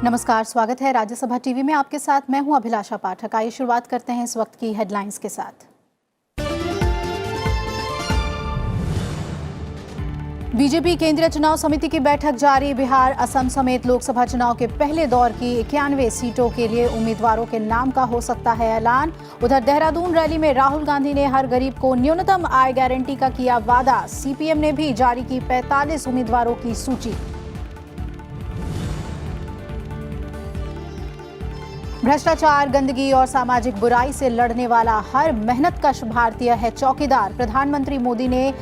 नमस्कार, स्वागत है राज्यसभा टीवी में। आपके साथ मैं हूं अभिलाषा पाठक। आइए शुरुआत करते हैं इस वक्त की हेडलाइंस के साथ। बीजेपी केंद्रीय चुनाव समिति की बैठक जारी। बिहार, असम समेत लोकसभा चुनाव के पहले दौर की 91 सीटों के लिए उम्मीदवारों के नाम का हो सकता है ऐलान। उधर देहरादून रैली में राहुल गांधी ने हर गरीब को न्यूनतम आय गारंटी का किया वादा। सीपीएम ने भी जारी की 45 उम्मीदवारों की सूची। भ्रष्टाचार, गंदगी और सामाजिक बुराई से लड़ने वाला हर मेहनतकश भारतीय है चौकीदार। प्रधानमंत्री मोदी ने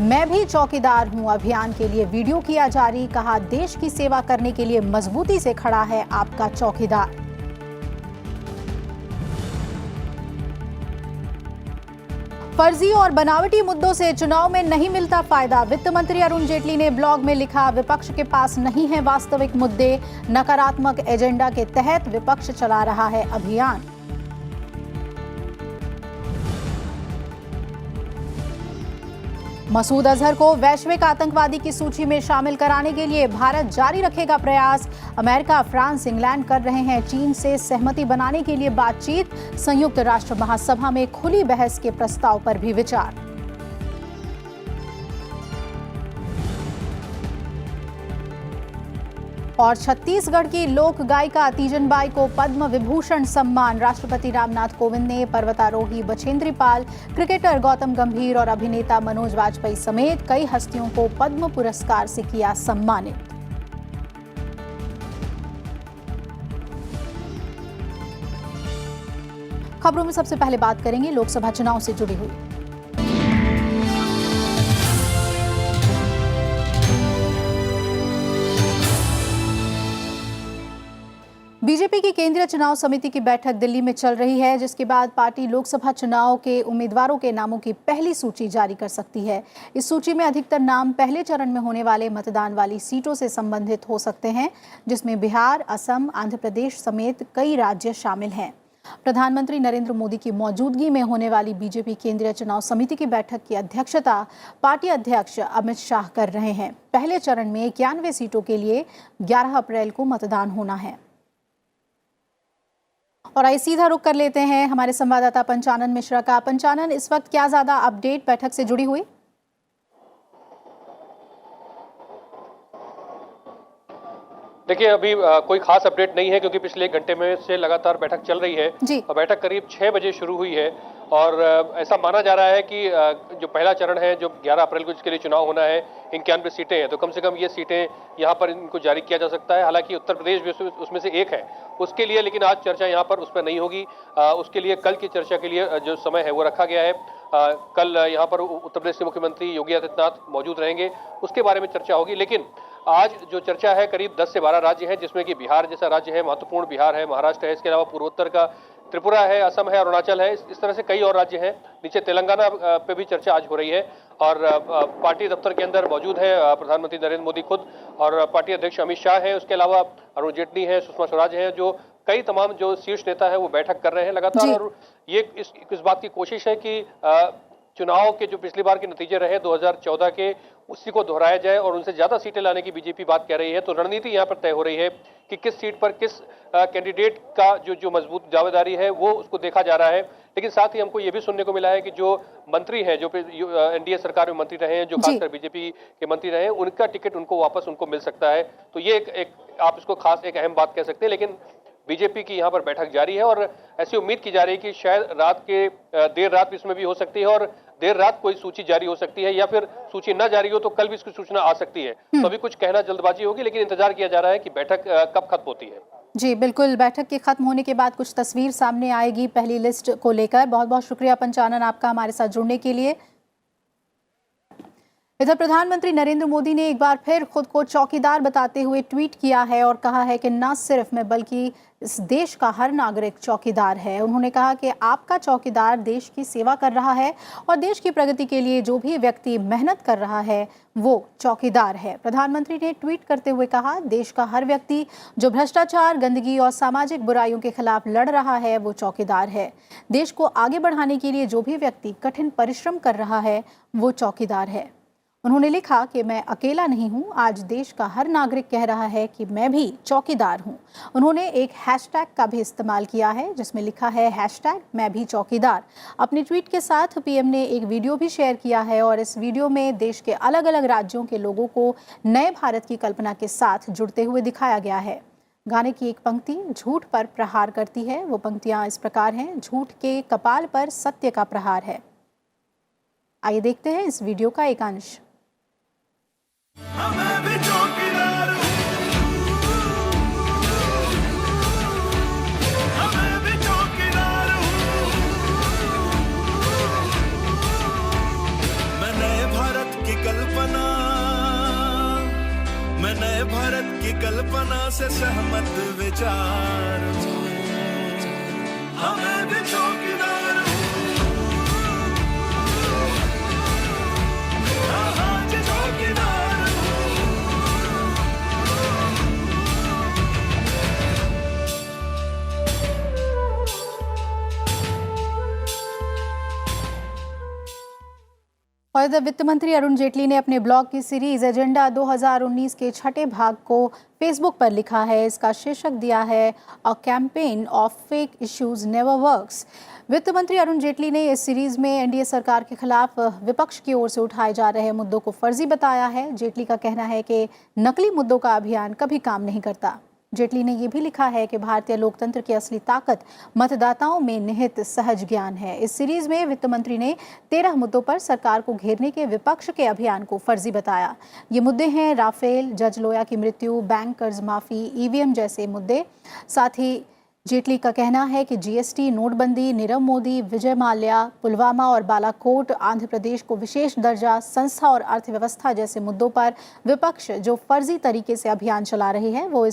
मैं भी चौकीदार हूं अभियान के लिए वीडियो किया जारी। कहा, देश की सेवा करने के लिए मजबूती से खड़ा है आपका चौकीदार। फर्जी और बनावटी मुद्दों से चुनाव में नहीं मिलता फायदा। वित्त मंत्री अरुण जेटली ने ब्लॉग में लिखा, विपक्ष के पास नहीं है वास्तविक मुद्दे। नकारात्मक एजेंडा के तहत विपक्ष चला रहा है अभियान। मसूद अजहर को वैश्विक आतंकवादी की सूची में शामिल कराने के लिए भारत जारी रखेगा प्रयास। अमेरिका, फ्रांस, इंग्लैंड कर रहे हैं चीन से सहमति बनाने के लिए बातचीत। संयुक्त राष्ट्र महासभा में खुली बहस के प्रस्ताव पर भी विचार। और छत्तीसगढ़ की लोक गायिका तीजन बाई को पद्म विभूषण सम्मान। राष्ट्रपति रामनाथ कोविंद ने पर्वतारोही बछेंद्री पाल, क्रिकेटर गौतम गंभीर और अभिनेता मनोज वाजपेयी समेत कई हस्तियों को पद्म पुरस्कार से किया सम्मानित। खबरों में सबसे पहले बात करेंगे लोकसभा चुनाव से जुड़ी हुई। बीजेपी की केंद्रीय चुनाव समिति की बैठक दिल्ली में चल रही है, जिसके बाद पार्टी लोकसभा चुनाव के उम्मीदवारों के नामों की पहली सूची जारी कर सकती है। इस सूची में अधिकतर नाम पहले चरण में होने वाले मतदान वाली सीटों से संबंधित हो सकते हैं, जिसमें बिहार, असम, आंध्र प्रदेश समेत कई राज्य शामिल हैं। प्रधानमंत्री नरेंद्र मोदी की मौजूदगी में होने वाली बीजेपी केंद्रीय चुनाव समिति की बैठक की अध्यक्षता पार्टी अध्यक्ष अमित शाह कर रहे हैं। पहले चरण में 91 सीटों के लिए 11 अप्रैल को मतदान होना है। और आइए सीधा रुख कर लेते हैं हमारे संवाददाता पंचानन मिश्रा का। पंचानन, इस वक्त क्या ज्यादा अपडेट बैठक से जुड़ी हुई? देखिए, अभी कोई खास अपडेट नहीं है, क्योंकि पिछले 1 घंटे में से लगातार बैठक चल रही है जी। और बैठक करीब 6 बजे शुरू हुई है। और ऐसा माना जा रहा है कि जो पहला चरण है, जो 11 अप्रैल को जिसके लिए चुनाव होना है, 91 सीटें हैं, तो कम से कम ये सीटें यहाँ पर इनको जारी किया जा सकता है। हालांकि उत्तर प्रदेश भी उसमें से एक है उसके लिए, लेकिन आज चर्चा यहाँ पर उस पर नहीं होगी। उसके लिए कल की चर्चा के लिए जो समय है वो रखा गया है। कल यहाँ पर उत्तर प्रदेश के मुख्यमंत्री योगी आदित्यनाथ मौजूद रहेंगे, उसके बारे में चर्चा होगी। लेकिन आज जो चर्चा है, करीब 10 से 12 राज्य हैं, जिसमें कि बिहार जैसा राज्य है महत्वपूर्ण, बिहार है, महाराष्ट्र है, इसके अलावा पूर्वोत्तर का त्रिपुरा है, असम है, अरुणाचल है, इस तरह से कई और राज्य हैं। नीचे तेलंगाना पे भी चर्चा आज हो रही है। और पार्टी दफ्तर के अंदर मौजूद है प्रधानमंत्री नरेंद्र मोदी खुद, और पार्टी अध्यक्ष अमित शाह है, उसके अलावा अरुण जेटली है, सुषमा स्वराज है, जो कई तमाम जो शीर्ष नेता है वो बैठक कर रहे हैं लगातार। और ये इस बात की कोशिश है कि चुनाव के जो पिछली बार के नतीजे रहे 2014 के, उसी को दोहराया जाए और उनसे ज्यादा सीटें लाने की बीजेपी बात कह रही है। तो रणनीति यहाँ पर तय हो रही है कि किस सीट पर किस कैंडिडेट का जो मजबूत दावेदारी है वो उसको देखा जा रहा है। लेकिन साथ ही हमको ये भी सुनने को मिला है कि जो मंत्री हैं, जो एनडीए सरकार में मंत्री रहे हैं, जो खासकर बीजेपी के मंत्री रहे हैं, उनका टिकट उनको वापस मिल सकता है। तो ये एक आप इसको खास एक अहम बात कह सकते हैं। लेकिन बीजेपी की यहाँ पर बैठक जारी है और ऐसी उम्मीद की जा रही है कि शायद देर रात भी इसमें भी हो सकती है, और देर रात कोई सूची जारी हो सकती है, या फिर सूची न जारी हो तो कल भी इसकी सूचना आ सकती है। तो अभी कुछ कहना जल्दबाजी होगी, लेकिन इंतजार किया जा रहा है कि बैठक कब खत्म होती है। जी बिल्कुल, बैठक के खत्म होने के बाद कुछ तस्वीर सामने आएगी पहली लिस्ट को लेकर। बहुत बहुत शुक्रिया पंचानन आपका हमारे साथ जुड़ने के लिए। इधर प्रधानमंत्री नरेंद्र मोदी ने एक बार फिर खुद को चौकीदार बताते हुए ट्वीट किया है और कहा है कि न सिर्फ मैं बल्कि इस देश का हर नागरिक चौकीदार है। उन्होंने कहा कि आपका चौकीदार देश की सेवा कर रहा है और देश की प्रगति के लिए जो भी व्यक्ति मेहनत कर रहा है वो चौकीदार है। प्रधानमंत्री ने ट्वीट करते हुए कहा, देश का हर व्यक्ति जो भ्रष्टाचार, गंदगी और सामाजिक बुराइयों के खिलाफ लड़ रहा है वो चौकीदार है। देश को आगे बढ़ाने के लिए जो भी व्यक्ति कठिन परिश्रम कर रहा है वो चौकीदार है। उन्होंने लिखा कि मैं अकेला नहीं हूं, आज देश का हर नागरिक कह रहा है कि मैं भी चौकीदार हूं। उन्होंने एक हैशटैग का भी इस्तेमाल किया है जिसमें लिखा है हैशटैग मैं भी चौकीदार। अपने ट्वीट के साथ पीएम ने एक वीडियो भी शेयर किया है और इस वीडियो में देश के अलग अलग राज्यों के लोगों को नए भारत की कल्पना के साथ जुड़ते हुए दिखाया गया है। गाने की एक पंक्ति झूठ पर प्रहार करती है। वो पंक्तियां इस प्रकार हैं, झूठ के कपाल पर सत्य का प्रहार है। आइए देखते हैं इस वीडियो का एक अंश। मैं भी चौकीदार हूँ, मैं भी चौकीदार हूँ। मैं नए भारत की कल्पना, मैं नए भारत की कल्पना से सहमत विचार हूँ। मैं भी चौकीदार हूँ, हाँ जी चौकीदार। और वित्त मंत्री अरुण जेटली ने अपने ब्लॉग की सीरीज एजेंडा 2019 के छठे भाग को फेसबुक पर लिखा है। इसका शीर्षक दिया है a campaign of fake issues never works. वित्त मंत्री अरुण जेटली ने इस सीरीज में एनडीए सरकार के खिलाफ विपक्ष की ओर से उठाए जा रहे मुद्दों को फर्जी बताया है। जेटली का कहना है कि नकली मुद्दों का अभियान कभी काम नहीं करता। जेटली ने यह भी लिखा है कि भारतीय लोकतंत्र की असली ताकत मतदाताओं में निहित सहज ज्ञान है। इस सीरीज में वित्त मंत्री ने 13 मुद्दों पर सरकार को घेरने के विपक्ष के अभियान को फर्जी बताया। ये मुद्दे हैं राफेल, जज लोया की मृत्यु, बैंक कर्ज माफी, ईवीएम जैसे मुद्दे। साथ ही जेटली का कहना है कि जीएसटी, नोटबंदी, नीरव मोदी, विजय माल्या, पुलवामा और बालाकोट, आंध्र प्रदेश को विशेष दर्जा, संस्था और अर्थव्यवस्था जैसे मुद्दों पर विपक्ष जो फर्जी तरीके से अभियान चला रही है वो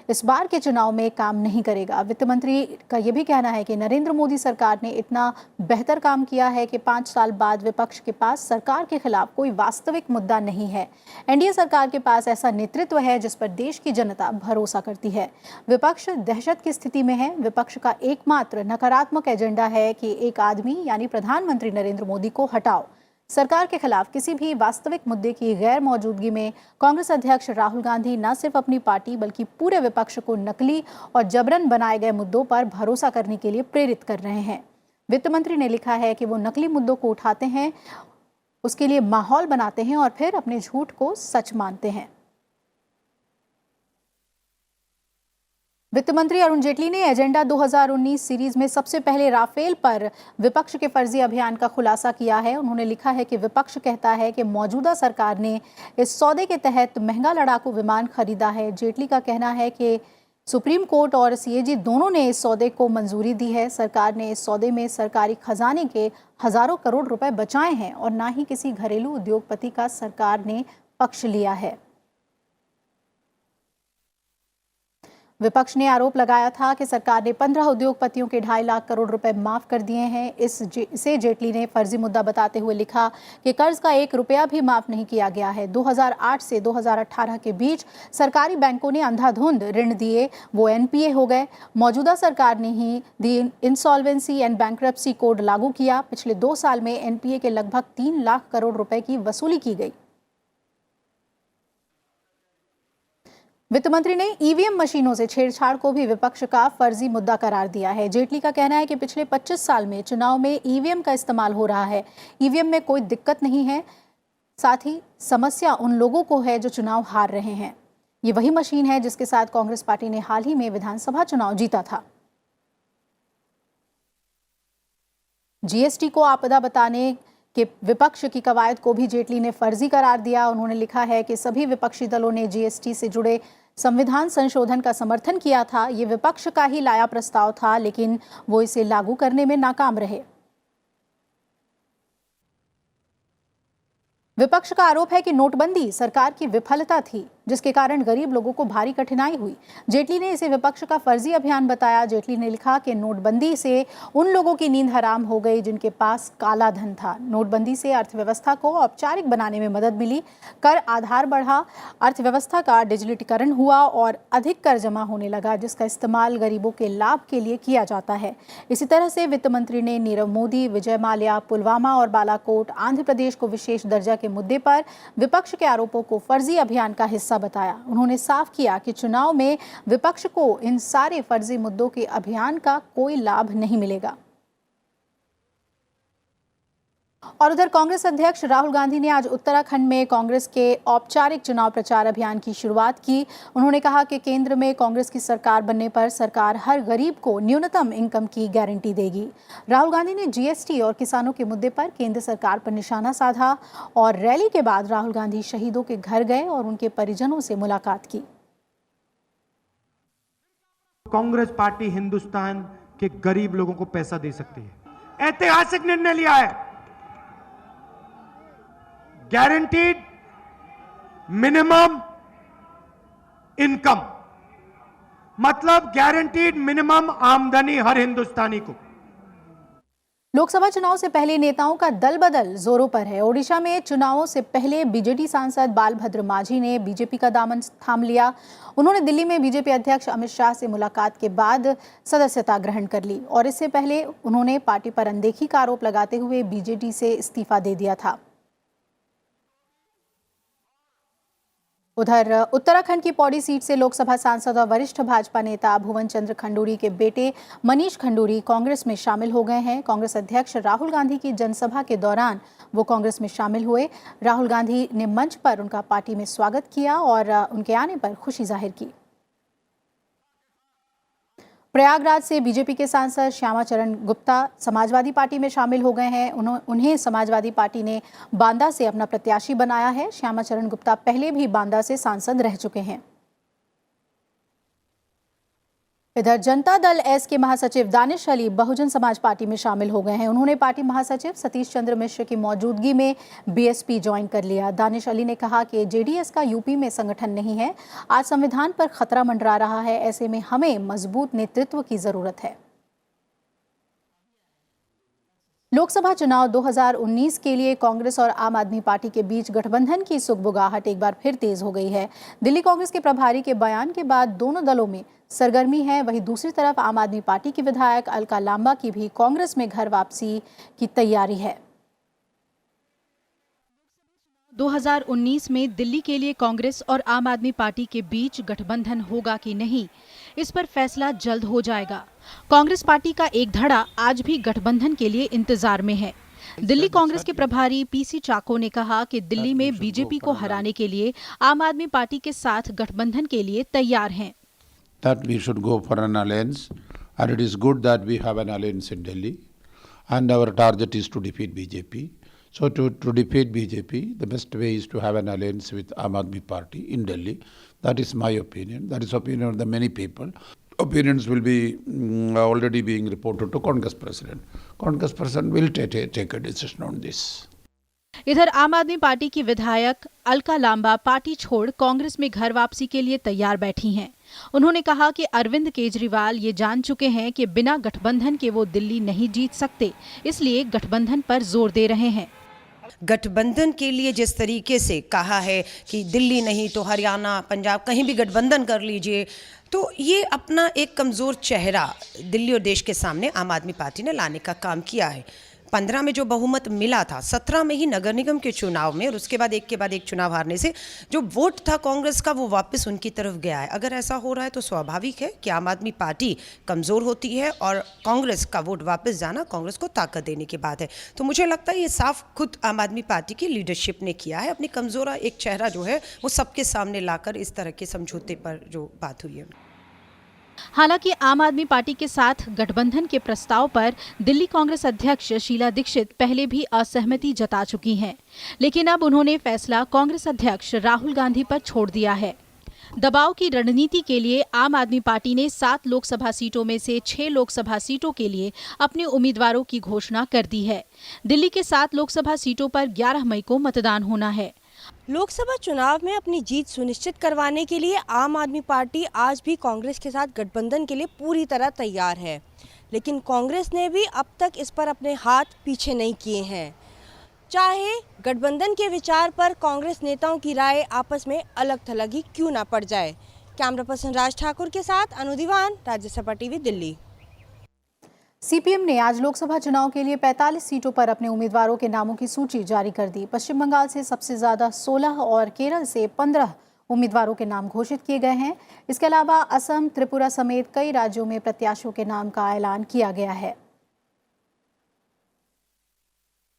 इस बार के चुनाव में काम नहीं करेगा। वित्त मंत्री का यह भी कहना है कि नरेंद्र मोदी सरकार ने इतना बेहतर काम किया है कि 5 साल बाद विपक्ष के पास सरकार के खिलाफ कोई वास्तविक मुद्दा नहीं है। एनडीए सरकार के पास ऐसा नेतृत्व है जिस पर देश की जनता भरोसा करती है। विपक्ष दहशत की स्थिति में है। विपक्ष का एकमात्र नकारात्मक एजेंडा है कि एक आदमी यानी प्रधानमंत्री नरेंद्र मोदी को हटाओ। सरकार के खिलाफ किसी भी वास्तविक मुद्दे की गैर मौजूदगी में कांग्रेस अध्यक्ष राहुल गांधी न सिर्फ अपनी पार्टी बल्कि पूरे विपक्ष को नकली और जबरन बनाए गए मुद्दों पर भरोसा करने के लिए प्रेरित कर रहे हैं। वित्त मंत्री ने लिखा है कि वो नकली मुद्दों को उठाते हैं, उसके लिए माहौल बनाते हैं और फिर अपने झूठ को सच मानते हैं। वित्त मंत्री अरुण जेटली ने एजेंडा 2019 सीरीज में सबसे पहले राफेल पर विपक्ष के फर्जी अभियान का खुलासा किया है। उन्होंने लिखा है कि विपक्ष कहता है कि मौजूदा सरकार ने इस सौदे के तहत महंगा लड़ाकू विमान खरीदा है। जेटली का कहना है कि सुप्रीम कोर्ट और सीएजी दोनों ने इस सौदे को मंजूरी दी है। सरकार ने इस सौदे में सरकारी खजाने के हजारों करोड़ रुपए बचाए हैं और न ही किसी घरेलू उद्योगपति का सरकार ने पक्ष लिया है। विपक्ष ने आरोप लगाया था कि सरकार ने 15 उद्योगपतियों के 2.5 लाख करोड़ रुपए माफ कर दिए हैं। इसे जेटली ने फर्जी मुद्दा बताते हुए लिखा कि कर्ज का 1 रुपया भी माफ नहीं किया गया है। 2008 से 2018 के बीच सरकारी बैंकों ने अंधाधुंध ऋण दिए, वो एनपीए हो गए। मौजूदा सरकार ने ही दी इंसॉल्वेंसी एंड बैंक्रप्सी कोड लागू किया। पिछले 2 साल में एनपीए के लगभग 3 लाख करोड़ रुपए की वसूली की गई। वित्त मंत्री ने ईवीएम मशीनों से छेड़छाड़ को भी विपक्ष का फर्जी मुद्दा करार दिया है। जेटली का कहना है कि पिछले 25 साल में चुनाव में ईवीएम का इस्तेमाल हो रहा है। ईवीएम में कोई दिक्कत नहीं है, साथ ही समस्या उन लोगों को है जो चुनाव हार रहे हैं। ये वही मशीन है जिसके साथ कांग्रेस पार्टी ने हाल ही में विधानसभा चुनाव जीता था। जीएसटी को आपदा बताने कि विपक्ष की कवायद को भी जेटली ने फर्जी करार दिया। उन्होंने लिखा है कि सभी विपक्षी दलों ने जीएसटी से जुड़े संविधान संशोधन का समर्थन किया था। ये विपक्ष का ही लाया प्रस्ताव था, लेकिन वो इसे लागू करने में नाकाम रहे। विपक्ष का आरोप है कि नोटबंदी सरकार की विफलता थी। जिसके कारण गरीब लोगों को भारी कठिनाई हुई। जेटली ने इसे विपक्ष का फर्जी अभियान बताया। जेटली ने लिखा कि नोटबंदी से उन लोगों की नींद हराम हो गई जिनके पास काला धन था। नोटबंदी से अर्थव्यवस्था को औपचारिक बनाने में मदद मिली, कर आधार बढ़ा, अर्थव्यवस्था का डिजिटलीकरण हुआ और अधिक कर जमा होने लगा, जिसका इस्तेमाल गरीबों के लाभ के लिए किया जाता है। इसी तरह से वित्त मंत्री ने नीरव मोदी, विजय माल्या, पुलवामा और बालाकोट, आंध्र प्रदेश को विशेष दर्जा के मुद्दे पर विपक्ष के आरोपों को फर्जी अभियान का हिस्सा बताया। उन्होंने साफ किया कि चुनाव में विपक्ष को इन सारे फर्जी मुद्दों के अभियान का कोई लाभ नहीं मिलेगा। और उधर कांग्रेस अध्यक्ष राहुल गांधी ने आज उत्तराखंड में कांग्रेस के औपचारिक चुनाव प्रचार अभियान की शुरुआत की। उन्होंने कहा कि केंद्र में कांग्रेस की सरकार बनने पर सरकार हर गरीब को न्यूनतम इनकम की गारंटी देगी। राहुल गांधी ने जीएसटी और किसानों के मुद्दे पर केंद्र सरकार पर निशाना साधा और रैली के बाद राहुल गांधी शहीदों के घर गए और उनके परिजनों से मुलाकात की। कांग्रेस पार्टी हिंदुस्तान के गरीब लोगों को पैसा दे सकती है। ऐतिहासिक निर्णय लिया है, गारंटीड मिनिमम इनकम, मतलब गारंटीड मिनिमम आमदनी हर हिंदुस्तानी को। लोकसभा चुनाव से पहले नेताओं का दल बदल जोरों पर है। ओडिशा में चुनावों से पहले बीजेडी सांसद बालभद्र माझी ने बीजेपी का दामन थाम लिया। उन्होंने दिल्ली में बीजेपी अध्यक्ष अमित शाह से मुलाकात के बाद सदस्यता ग्रहण कर ली और इससे पहले उन्होंने पार्टी पर अनदेखी का आरोप लगाते हुए बीजेडी से इस्तीफा दे दिया था। उधर उत्तराखंड की पौड़ी सीट से लोकसभा सांसद और वरिष्ठ भाजपा नेता भुवन चंद्र खंडूरी के बेटे मनीष खंडूरी कांग्रेस में शामिल हो गए हैं। कांग्रेस अध्यक्ष राहुल गांधी की जनसभा के दौरान वो कांग्रेस में शामिल हुए। राहुल गांधी ने मंच पर उनका पार्टी में स्वागत किया और उनके आने पर खुशी जाहिर की। प्रयागराज से बीजेपी के सांसद श्यामा चरण गुप्ता समाजवादी पार्टी में शामिल हो गए हैं। उन्हें समाजवादी पार्टी ने बांदा से अपना प्रत्याशी बनाया है। श्यामा चरण गुप्ता पहले भी बांदा से सांसद रह चुके हैं। इधर जनता दल एस के महासचिव दानिश अली बहुजन समाज पार्टी में शामिल हो गए हैं। उन्होंने पार्टी महासचिव सतीश चंद्र मिश्र की मौजूदगी में बीएसपी ज्वाइन कर लिया। दानिश अली ने कहा कि जेडीएस का यूपी में संगठन नहीं है। आज संविधान पर खतरा मंडरा रहा है, ऐसे में हमें मजबूत नेतृत्व की जरूरत है। लोकसभा चुनाव 2019 के लिए कांग्रेस और आम आदमी पार्टी के बीच गठबंधन की सुगबुगाहट एक बार फिर तेज हो गई है। दिल्ली कांग्रेस के प्रभारी के बयान के बाद दोनों दलों में सरगर्मी है। वहीं दूसरी तरफ आम आदमी पार्टी की विधायक अलका लांबा की भी कांग्रेस में घर वापसी की तैयारी है। 2019 में दिल्ली के लिए कांग्रेस और आम आदमी पार्टी के बीच गठबंधन होगा कि नहीं, इस पर फैसला जल्द हो जाएगा। कांग्रेस पार्टी का एक धड़ा आज भी गठबंधन के लिए इंतजार में है। दिल्ली कांग्रेस के प्रभारी पीसी चाको ने कहा कि दिल्ली में बीजेपी को हराने के लिए आम आदमी पार्टी के साथ गठबंधन के लिए तैयार हैं। That we should go for an alliance, and it is good that we have an alliance in Delhi, and our target is to defeat BJP. So to defeat BJP, the best way is to have an alliance with Aam Aadmi Party in Delhi. That is my opinion. That is opinion of the many people. Opinions will be already being reported to Congress President. Congress President will take a decision on this. इधर आम आदमी party की विधायक Alka Lamba party छोड़ कांग्रेस में घर वापसी के लिए तैयार बैठी हैं। उन्होंने कहा कि अरविंद केजरीवाल ये जान चुके हैं कि बिना गठबंधन के वो दिल्ली नहीं जीत सकते, इसलिए गठबंधन पर जोर दे रहे हैं। गठबंधन के लिए जिस तरीके से कहा है कि दिल्ली नहीं तो हरियाणा, पंजाब, कहीं भी गठबंधन कर लीजिए, तो ये अपना एक कमज़ोर चेहरा दिल्ली और देश के सामने आम आदमी पार्टी ने लाने का काम किया है। 15 में जो बहुमत मिला था, 17 में ही नगर निगम के चुनाव में और उसके बाद एक चुनाव हारने से जो वोट था कांग्रेस का वो वापस उनकी तरफ गया है। अगर ऐसा हो रहा है तो स्वाभाविक है कि आम आदमी पार्टी कमज़ोर होती है और कांग्रेस का वोट वापस जाना कांग्रेस को ताकत देने की बात है। तो मुझे लगता है ये साफ खुद आम आदमी पार्टी की लीडरशिप ने किया है, अपनी कमज़ोर एक चेहरा जो है वो सबके सामने लाकर इस तरह के समझौते पर जो बात हुई है। हालांकि आम आदमी पार्टी के साथ गठबंधन के प्रस्ताव पर दिल्ली कांग्रेस अध्यक्ष शीला दीक्षित पहले भी असहमति जता चुकी हैं, लेकिन अब उन्होंने फैसला कांग्रेस अध्यक्ष राहुल गांधी पर छोड़ दिया है। दबाव की रणनीति के लिए आम आदमी पार्टी ने 7 लोकसभा सीटों में से 6 लोकसभा सीटों के लिए अपने उम्मीदवारों की घोषणा कर दी है। दिल्ली के 7 लोकसभा सीटों पर 11 मई को मतदान होना है। लोकसभा चुनाव में अपनी जीत सुनिश्चित करवाने के लिए आम आदमी पार्टी आज भी कांग्रेस के साथ गठबंधन के लिए पूरी तरह तैयार है, लेकिन कांग्रेस ने भी अब तक इस पर अपने हाथ पीछे नहीं किए हैं। चाहे गठबंधन के विचार पर कांग्रेस नेताओं की राय आपस में अलग थलग ही क्यों ना पड़ जाए। कैमरा पर्सन राज ठाकुर के साथ अनुदीवान, राज्यसभा टीवी, दिल्ली। सीपीएम ने आज लोकसभा चुनाव के लिए 45 सीटों पर अपने उम्मीदवारों के नामों की सूची जारी कर दी। पश्चिम बंगाल से सबसे ज्यादा 16 और केरल से 15 उम्मीदवारों के नाम घोषित किए गए हैं। इसके अलावा असम, त्रिपुरा समेत कई राज्यों में प्रत्याशियों के नाम का ऐलान किया गया है।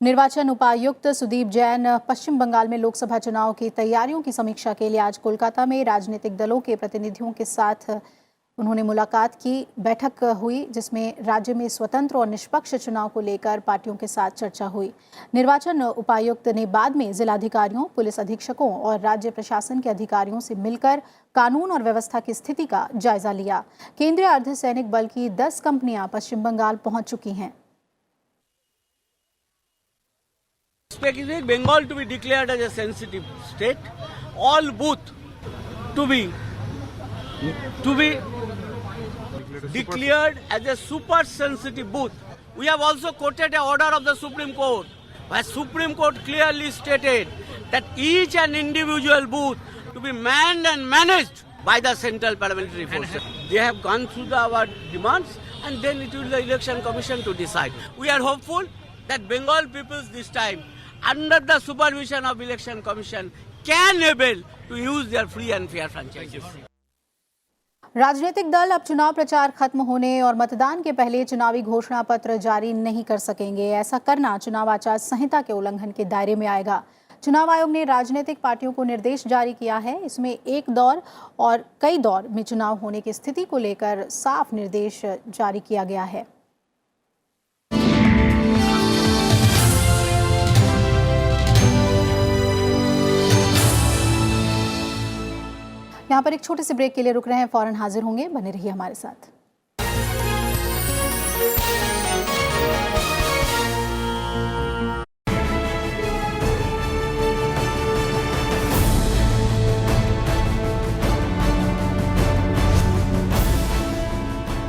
निर्वाचन उपायुक्त सुदीप जैन पश्चिम बंगाल में लोकसभा चुनाव की तैयारियों की समीक्षा के लिए आज कोलकाता में राजनीतिक दलों के प्रतिनिधियों के साथ उन्होंने मुलाकात की। बैठक हुई जिसमें राज्य में स्वतंत्र और निष्पक्ष चुनाव को लेकर पार्टियों के साथ चर्चा हुई। निर्वाचन उपायुक्त ने बाद में जिलाधिकारियों, पुलिस अधीक्षकों और राज्य प्रशासन के अधिकारियों से मिलकर कानून और व्यवस्था की स्थिति का जायजा लिया। केंद्रीय अर्धसैनिक बल की 10 कंपनियां पश्चिम बंगाल पहुंच चुकी हैं। Expecting Bengal to be declared as a sensitive state, all booth to be declared as a super sensitive booth. We have also quoted an order of the Supreme Court, where Supreme Court clearly stated that each and individual booth to be manned and managed by the central paramilitary forces. They have gone through our demands, and then it will be the election commission to decide. We are hopeful that Bengal peoples this time, under the supervision of election commission, can able to use their free and fair franchises. राजनीतिक दल अब चुनाव प्रचार खत्म होने और मतदान के पहले चुनावी घोषणा पत्र जारी नहीं कर सकेंगे। ऐसा करना चुनाव आचार संहिता के उल्लंघन के दायरे में आएगा। चुनाव आयोग ने राजनीतिक पार्टियों को निर्देश जारी किया है। इसमें एक दौर और कई दौर में चुनाव होने की स्थिति को लेकर साफ निर्देश जारी किया गया है। यहाँ पर एक छोटे से ब्रेक के लिए रुक रहे हैं, फौरन हाजिर होंगे, बने रहिए हमारे साथ।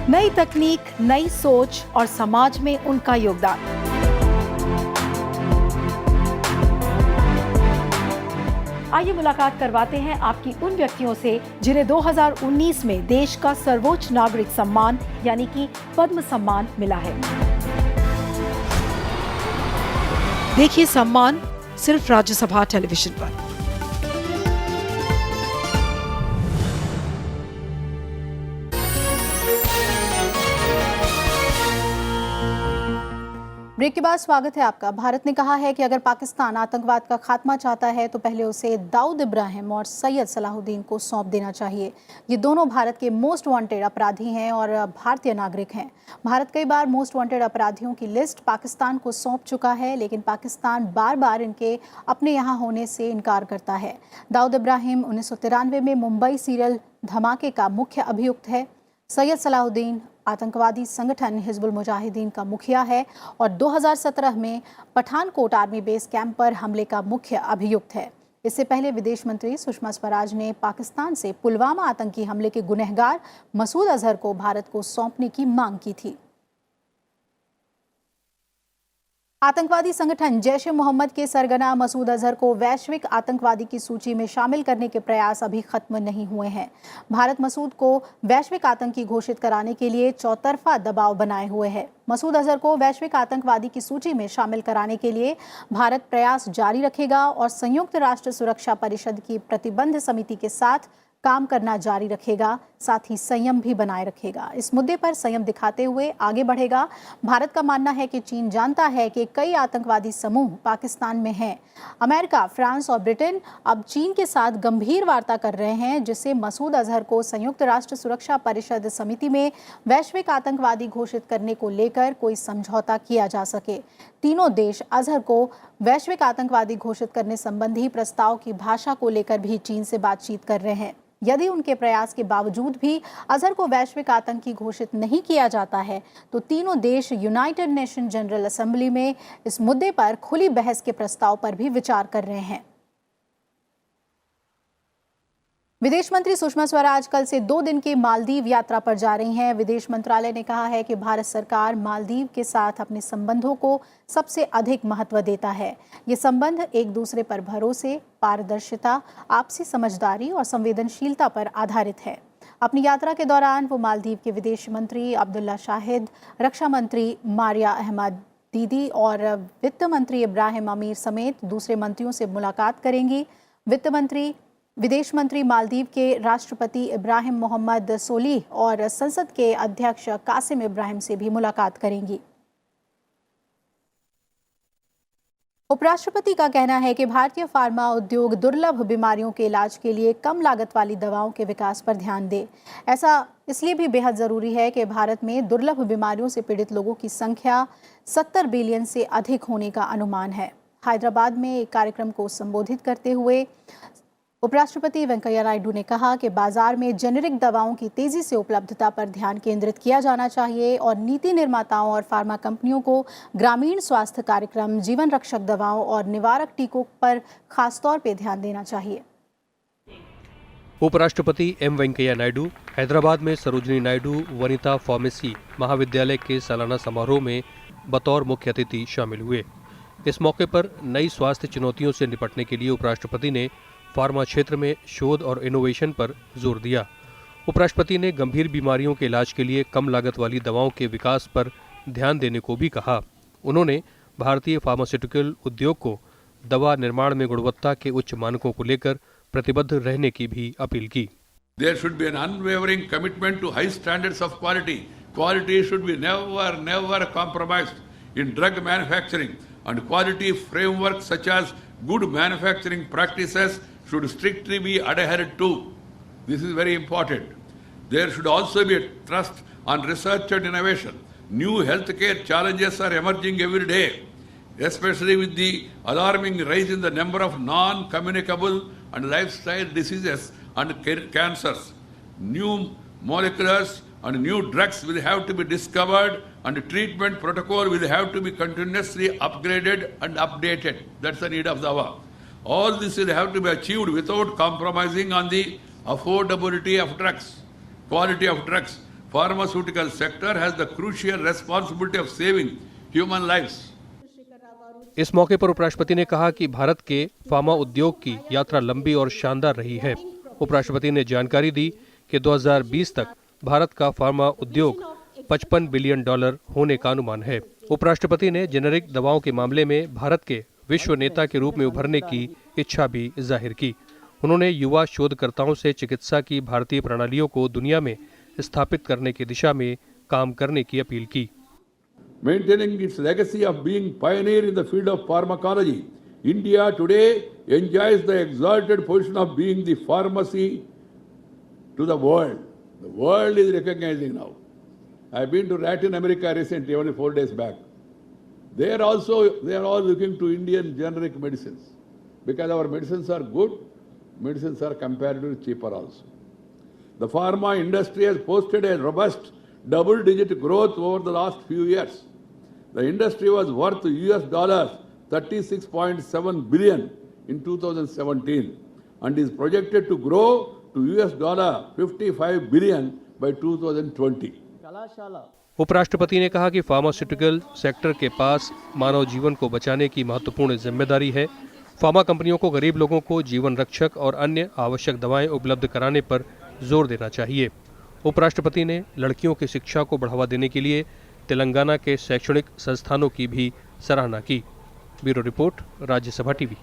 नई तकनीक, नई सोच और समाज में उनका योगदान। आइए मुलाकात करवाते हैं आपकी उन व्यक्तियों से जिन्हें 2019 में देश का सर्वोच्च नागरिक सम्मान यानी कि पद्म सम्मान मिला है। देखिए सम्मान सिर्फ राज्यसभा टेलीविजन पर। ब्रेक के बाद स्वागत है आपका। भारत ने कहा है कि अगर पाकिस्तान आतंकवाद का खात्मा चाहता है तो पहले उसे दाऊद इब्राहिम और सैयद सलाहुद्दीन को सौंप देना चाहिए। ये दोनों भारत के मोस्ट वांटेड अपराधी हैं और भारतीय नागरिक हैं। भारत कई बार मोस्ट वांटेड अपराधियों की लिस्ट पाकिस्तान को सौंप चुका है, लेकिन पाकिस्तान बार बार इनके अपने यहाँ होने से इनकार करता है। दाऊद इब्राहिम 1993 में मुंबई सीरियल धमाके का मुख्य अभियुक्त है। सैयद सलाहुद्दीन आतंकवादी संगठन हिजबुल मुजाहिदीन का मुखिया है और 2017 में पठानकोट आर्मी बेस कैंप पर हमले का मुख्य अभियुक्त है। इससे पहले विदेश मंत्री सुषमा स्वराज ने पाकिस्तान से पुलवामा आतंकी हमले के गुनहगार मसूद अजहर को भारत को सौंपने की मांग की थी। आतंकवादी संगठन जैश ए मोहम्मद के सरगना मसूद अजहर को वैश्विक आतंकवादी की सूची में शामिल करने के प्रयास अभी खत्म नहीं हुए हैं। भारत मसूद को वैश्विक आतंकी घोषित कराने के लिए चौतरफा दबाव बनाए हुए है। मसूद अजहर को वैश्विक आतंकवादी की सूची में शामिल कराने के लिए भारत प्रयास जारी रखेगा और संयुक्त राष्ट्र सुरक्षा परिषद की प्रतिबंध समिति के साथ काम करना जारी रखेगा, साथ ही संयम भी बनाए रखेगा। इस मुद्दे पर संयम दिखाते हुए आगे बढ़ेगा। भारत का मानना है कि चीन जानता है कि कई आतंकवादी समूह पाकिस्तान में हैं। अमेरिका, फ्रांस और ब्रिटेन अब चीन के साथ गंभीर वार्ता कर रहे हैं, जिससे मसूद अजहर को संयुक्त राष्ट्र सुरक्षा परिषद समिति में वैश्विक आतंकवादी घोषित करने को लेकर कोई समझौता किया जा सके। तीनों देश अजहर को वैश्विक आतंकवादी घोषित करने संबंधी प्रस्ताव की भाषा को लेकर भी चीन से बातचीत कर रहे हैं। यदि उनके प्रयास के बावजूद भी अजहर को वैश्विक आतंकी घोषित नहीं किया जाता है तो तीनों देश यूनाइटेड नेशन जनरल असेंबली में इस मुद्दे पर खुली बहस के प्रस्ताव पर भी विचार कर रहे हैं। विदेश मंत्री सुषमा स्वराज कल से 2 दिन की मालदीव यात्रा पर जा रही हैं। विदेश मंत्रालय ने कहा है कि भारत सरकार मालदीव के साथ अपने संबंधों को सबसे अधिक महत्व देता है। ये संबंध एक दूसरे पर भरोसे, पारदर्शिता, आपसी समझदारी और संवेदनशीलता पर आधारित है। अपनी यात्रा के दौरान वो मालदीव के विदेश मंत्री अब्दुल्ला शाहिद, रक्षा मंत्री मारिया अहमद दीदी और वित्त मंत्री इब्राहिम अमीर समेत दूसरे मंत्रियों से मुलाकात करेंगी। विदेश मंत्री मालदीव के राष्ट्रपति इब्राहिम मोहम्मद सोलिह और संसद के अध्यक्ष कासिम इब्राहिम से भी मुलाकात करेंगी। उपराष्ट्रपति का कहना है कि भारतीय फार्मा उद्योग दुर्लभ बीमारियों के इलाज के लिए कम लागत वाली दवाओं के विकास पर ध्यान दे। ऐसा इसलिए भी बेहद जरूरी है कि भारत में दुर्लभ बीमारियों से पीड़ित लोगों की संख्या 70 बिलियन से अधिक होने का अनुमान है। हैदराबाद में एक कार्यक्रम को संबोधित करते हुए उपराष्ट्रपति वेंकैया नायडू ने कहा कि बाजार में जेनेरिक दवाओं की तेजी से उपलब्धता पर ध्यान केंद्रित किया जाना चाहिए और नीति निर्माताओं और फार्मा कंपनियों को ग्रामीण स्वास्थ्य कार्यक्रम, जीवन रक्षक दवाओं और निवारक टीकों पर खासतौर पर ध्यान देना चाहिए। उपराष्ट्रपति एम वेंकैया नायडू हैदराबाद में सरोजिनी नायडू वनिता फार्मेसी महाविद्यालय के सालाना समारोह में बतौर मुख्य अतिथि शामिल हुए। इस मौके पर नई स्वास्थ्य चुनौतियों से निपटने के लिए उपराष्ट्रपति ने फार्मा क्षेत्र में शोध और इनोवेशन पर जोर दिया। उपराष्ट्रपति ने गंभीर बीमारियों के इलाज के लिए कम लागत वाली दवाओं के विकास पर ध्यान देने को भी कहा। उन्होंने भारतीय फार्मास्यूटिकल उद्योग को दवा निर्माण में गुणवत्ता के उच्च मानकों को लेकर प्रतिबद्ध रहने की भी अपील की। There should be an unwavering commitment to high standards of quality. Quality should be never compromised in drug manufacturing, and quality frameworks such as good manufacturing practices should strictly be adhered to. This is very important. There should also be a thrust on research and innovation. New healthcare challenges are emerging every day, especially with the alarming rise in the number of non-communicable and lifestyle diseases and cancers. New molecules and new drugs will have to be discovered, and treatment protocol will have to be continuously upgraded and updated. That's the need of the hour. All this will have to be achieved without compromising on the affordability of drugs, quality of drugs. Pharmaceutical sector has the crucial responsibility of saving human lives. इस मौके पर उपराष्ट्रपति ने कहा कि भारत के pharma उद्योग की यात्रा लंबी और शानदार रही है। उपराष्ट्रपति ने जानकारी दी कि 2020 तक भारत का फार्मा उद्योग $55 बिलियन होने का अनुमान है। उपराष्ट्रपति ने जेनेरिक दवाओं के मामले में भारत के विश्व नेता के रूप में उभरने की इच्छा भी जाहिर की। उन्होंने युवा शोधकर्ताओं से चिकित्सा की भारतीय प्रणालियों को दुनिया में स्थापित करने की दिशा में काम करने की अपील की। Maintaining its legacy of being pioneer in the field of pharmacology, India today enjoys the exalted position of being the pharmacy to the world. The world is recognizing now. I've been to Latin America recently, only 4 days back. They are all looking to Indian generic medicines because our medicines are good, medicines are comparatively cheaper also. The pharma industry has posted a robust double-digit growth over the last few years. The industry was worth $36.7 billion in 2017 and is projected to grow to $55 billion by 2020. उपराष्ट्रपति ने कहा कि pharmaceutical sector के पास मानव जीवन को बचाने की महत्वपूर्ण जिम्मेदारी है। फार्मा कंपनियों को गरीब लोगों को जीवन रक्षक और अन्य आवश्यक दवाएं उपलब्ध कराने पर जोर देना चाहिए। उपराष्ट्रपति ने लड़कियों की शिक्षा को बढ़ावा देने के लिए तेलंगाना के शैक्षणिक संस्थानों की भी सराहना की। Bureau report, Rajya Sabha TV.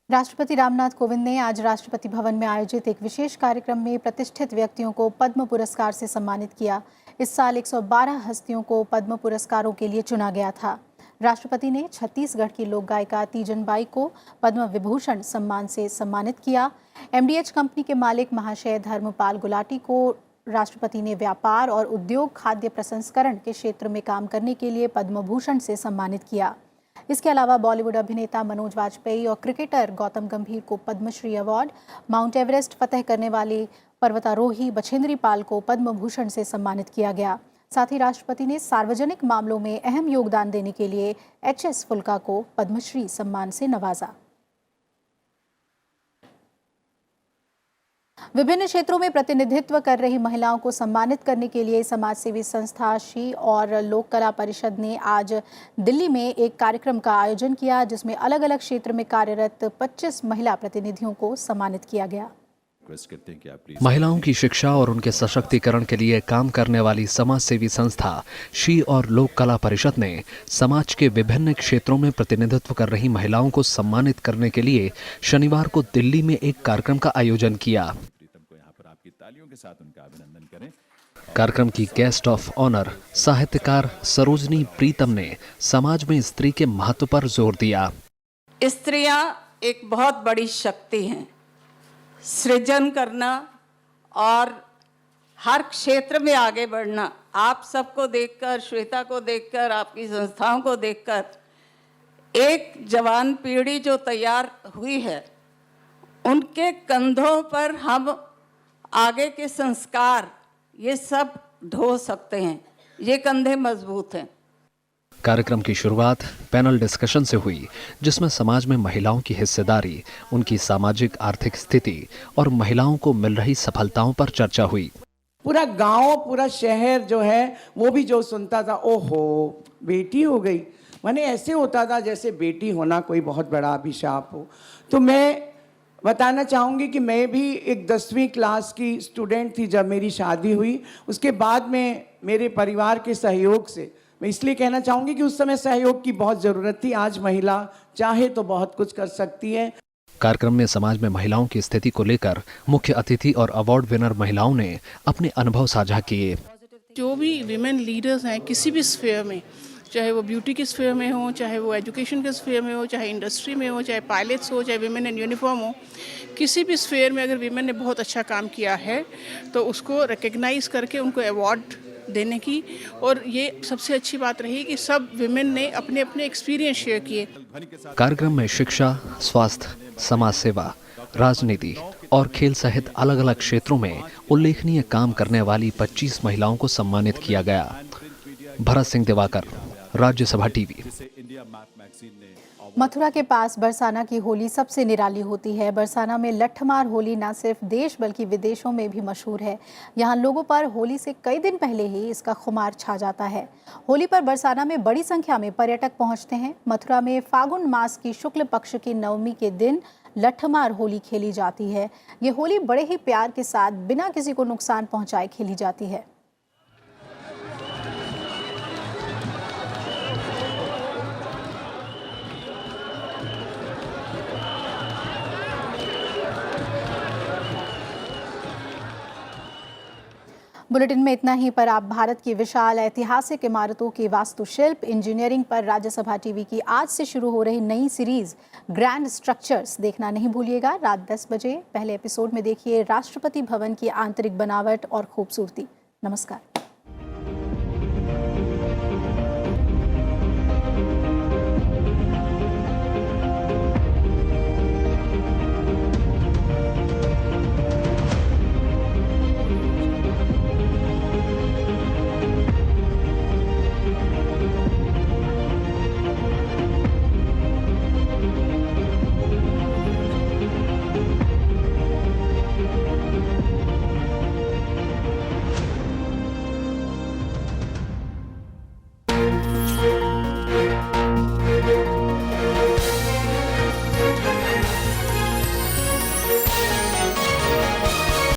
राष्ट्रपति रामनाथ कोविंद ने आज राष्ट्रपति भवन में आयोजित एक विशेष कार्यक्रम में प्रतिष्ठित व्यक्तियों को पद्म पुरस्कार से सम्मानित किया। इस साल 112 हस्तियों को पद्म पुरस्कारों के लिए चुना गया था। राष्ट्रपति ने छत्तीसगढ़ की लोक गायिका तीजन बाई को पद्म विभूषण सम्मान से सम्मानित किया। एमडीएच कंपनी के मालिक महाशय धर्मपाल गुलाटी को राष्ट्रपति ने व्यापार और उद्योग खाद्य प्रसंस्करण के क्षेत्र में काम करने के लिए पद्म भूषण से सम्मानित किया। इसके अलावा बॉलीवुड अभिनेता मनोज वाजपेयी और क्रिकेटर गौतम गंभीर को पद्मश्री अवार्ड, माउंट एवरेस्ट फतह करने वाले पर्वतारोही बछेंद्री पाल को पद्म भूषण से सम्मानित किया गया। साथ ही राष्ट्रपति ने सार्वजनिक मामलों में अहम योगदान देने के लिए एचएस फुल्का को पद्मश्री सम्मान से नवाजा। विभिन्न क्षेत्रों में प्रतिनिधित्व कर रही महिलाओं को सम्मानित करने के लिए समाजसेवी संस्था शी और लोक कला परिषद ने आज दिल्ली में एक कार्यक्रम का आयोजन किया, जिसमें अलग अलग क्षेत्र में कार्यरत 25 महिला प्रतिनिधियों को सम्मानित किया गया। महिलाओं की शिक्षा और उनके सशक्तिकरण के लिए काम करने वाली समाजसेवी संस्था शी और लोक कला परिषद ने समाज के विभिन्न क्षेत्रों में प्रतिनिधित्व कर रही महिलाओं को सम्मानित करने के लिए शनिवार को दिल्ली में एक कार्यक्रम का आयोजन किया। कार्यक्रम की गेस्ट ऑफ ऑनर साहित्यकार सरोजनी प्रीतम ने समाज में स्त्री के महत्व पर जोर दिया। स्त्रियां एक बहुत बड़ी शक्ति हैं। सृजन करना और हर क्षेत्र में आगे बढ़ना, आप सबको देखकर, श्वेता को देखकर, आपकी संस्थाओं को देखकर एक जवान पीढ़ी जो तैयार हुई है, उनके कंधों पर हम आगे के संस्कार ये सब ढो सकते हैं। ये कंधे मजबूत हैं। कार्यक्रम की शुरुआत पैनल डिस्कशन से हुई, जिसमें समाज में महिलाओं की हिस्सेदारी, उनकी सामाजिक आर्थिक स्थिति और महिलाओं को मिल रही सफलताओं पर चर्चा हुई। पूरा गांव, पूरा शहर जो है वो भी जो सुनता था, ओहो बेटी हो गई, माने ऐसे होता था जैसे बेटी होना कोई बहुत बड़ा अभिशाप हो। तो मैं बताना चाहूँगी कि मैं भी एक 10वीं क्लास की स्टूडेंट थी जब मेरी शादी हुई। उसके बाद में मेरे परिवार के सहयोग से, मैं इसलिए कहना चाहूँगी कि उस समय सहयोग की बहुत ज़रूरत थी। आज महिला चाहे तो बहुत कुछ कर सकती है। कार्यक्रम में समाज में महिलाओं की स्थिति को लेकर मुख्य अतिथि और अवार्ड विनर महिलाओं ने अपने अनुभव साझा किए। जो भी विमेन लीडर्स हैं किसी भी स्फीयर में, चाहे वो ब्यूटी के स्फीयर में हो, चाहे वो एजुकेशन के स्फीयर में हो, चाहे इंडस्ट्री में हो, चाहे पायलट्स हो, चाहे विमेन इन यूनिफॉर्म हो, किसी भी स्फीयर में अगर विमेन ने बहुत अच्छा काम किया है तो उसको रिकग्नाइज करके उनको अवार्ड देने की। और ये सबसे अच्छी बात रही कि सब विमेन ने अपने अपने एक्सपीरियंस शेयर किए। कार्यक्रम में शिक्षा, स्वास्थ्य, समाज सेवा, राजनीति और खेल सहित अलग अलग क्षेत्रों में उल्लेखनीय काम करने वाली 25 महिलाओं को सम्मानित किया गया। भरत सिंह दिवाकर, राज्यसभा टीवी। मथुरा के पास बरसाना की होली सबसे निराली होती है। बरसाना में लठमार होली न सिर्फ देश बल्कि विदेशों में भी मशहूर है। यहाँ लोगों पर होली से कई दिन पहले ही इसका खुमार छा जाता है। होली पर बरसाना में बड़ी संख्या में पर्यटक पहुँचते हैं। मथुरा में फागुन मास की शुक्ल पक्ष की नवमी के दिन लठमार होली खेली जाती है। ये होली बड़े ही प्यार के साथ बिना किसी को नुकसान पहुँचाए खेली जाती है। बुलेटिन में इतना ही, पर आप भारत की विशाल ऐतिहासिक इमारतों की वास्तुशिल्प, इंजीनियरिंग पर राज्यसभा टीवी की आज से शुरू हो रही नई सीरीज ग्रैंड स्ट्रक्चर्स देखना नहीं भूलिएगा। रात 10 बजे पहले एपिसोड में देखिए राष्ट्रपति भवन की आंतरिक बनावट और खूबसूरती। नमस्कार।